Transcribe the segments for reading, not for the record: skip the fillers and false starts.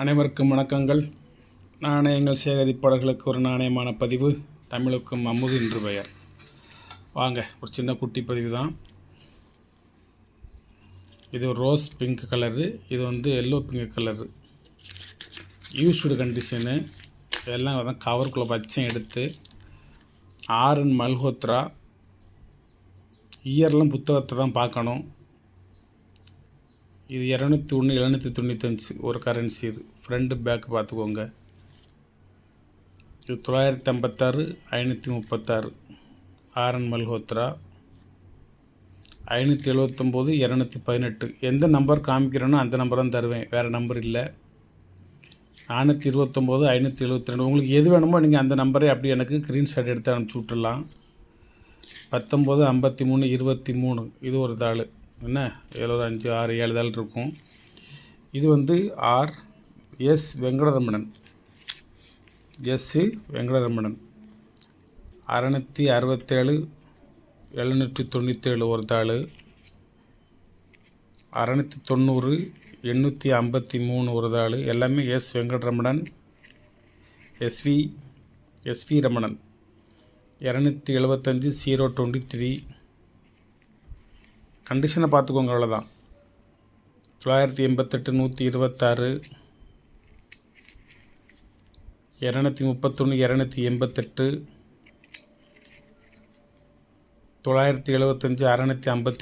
அனைவருக்கும் வணக்கங்கள். நாணயங்கள் சேகரிப்பாளர்களுக்கு ஒரு நாணயமான பதிவு. தமிழுக்கும் அமுது என்று பெயர். வாங்க, ஒரு சின்ன குட்டி பதிவு தான் இது. ஒரு ரோஸ் பிங்க் கலரு, இது yellow pink colour. Used condition எல்லாம் தான். கவருக்குள்ளே பச்சை எடுத்து ஆர்என் மல்ஹோத்ரா இயர்லாம் புத்தகத்தை தான் பார்க்கணும். இது 201 795 ஒரு கரன்சி. இது ஃப்ரண்ட் பேக் பார்த்துக்கோங்க. இது 956 536 ஆர்என் மல்ஹோத்ரா. 579 218. எந்த நம்பர் காமிக்கிறேனோ அந்த நம்பர் தான் தருவேன், வேறு நம்பர் இல்லை. 429 572. உங்களுக்கு எது வேணுமோ நீங்கள் அந்த நம்பரை அப்படி எனக்கு ஸ்க்ரீன்ஷாட் எடுத்து அனுப்பிச்சி விட்டுடலாம். 19 53 23. இது ஒரு தாள். என்ன 7 5 6 7 தாள் இருக்கும். இது ஆர் எஸ் வெங்கடரமணன். வெங்கடரமணன் 667 797 ஒரு தாள். 690 853 ஒரு தாள். எல்லாமே எஸ் வெங்கடரமணன். எஸ்வி ரமணன் 275 023. கண்டிஷனை பார்த்துக்கோங்க, அவ்வளோதான். 988 126 231 288 975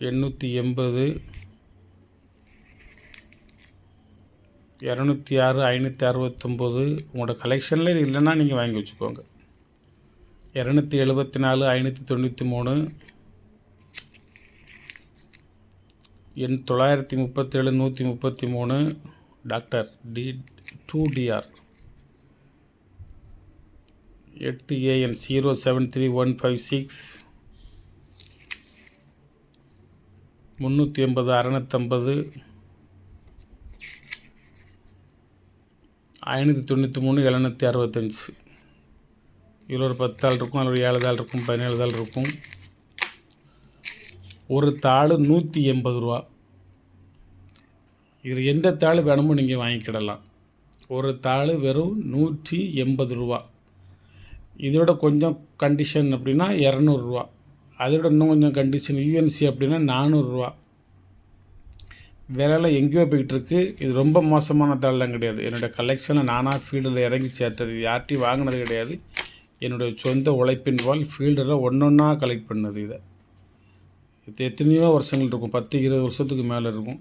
653 848 880 206 569. உங்களோட கலெக்ஷனில் இது இல்லைன்னா நீங்கள் வாங்கி வச்சுக்கோங்க. 274 593 937 133 டாக்டர் டி 2DR 8AN 073156 380 650 593 765. இதில் ஒரு 10 தாள் இருக்கும், அதில் ஒரு 7 தாள் இருக்கும், 17 தாள் இருக்கும். ஒரு தாள் 180 ரூபா. இதில் எந்த தாள் வேணுமோ நீங்கள் வாங்கிக்கிடலாம். ஒரு தாள் வெறும் 180 ரூபா. இதோட கொஞ்சம் கண்டிஷன் அப்படின்னா 200 ரூபா. அதோட இன்னும் கொஞ்சம் கண்டிஷன் யூஎன்சி அப்படின்னா 400 ரூபா. விலையில் எங்கேயோ போய்கிட்டுருக்கு. இது ரொம்ப மோசமான தாள்லாம் கிடையாது. என்னோடய கலெக்ஷனில் நானாக ஃபீல்டில் இறங்கி சேர்த்தது. யார்ட்டையும் வாங்கினது கிடையாது. என்னுடைய சொந்த உழைப்பின் பால் ஃபீல்டில் ஒன்றா கலெக்ட் பண்ணது. இது எத்தனையோ வருஷங்கள் இருக்கும், 10-20 வருஷத்துக்கு மேலே இருக்கும்.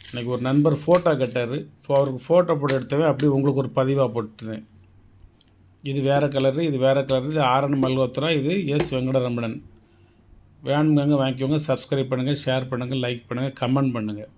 இன்றைக்கி ஒரு நண்பர் ஃபோட்டோ கேட்டார். அவருக்கு ஃபோட்டோ போட்டு எடுத்தவன் அப்படியே உங்களுக்கு ஒரு பதிவாக போட்டுருந்தேன். இது வேறு கலரு, இது வேறு கலரு. இது ஆர்என் மல்ஹோத்ரா, இது எஸ் வெங்கடரமணன். வேணுங்க வாங்கிக்கோங்க. சப்ஸ்கிரைப் பண்ணுங்கள், ஷேர் பண்ணுங்கள், லைக் பண்ணுங்கள், கமெண்ட் பண்ணுங்கள்.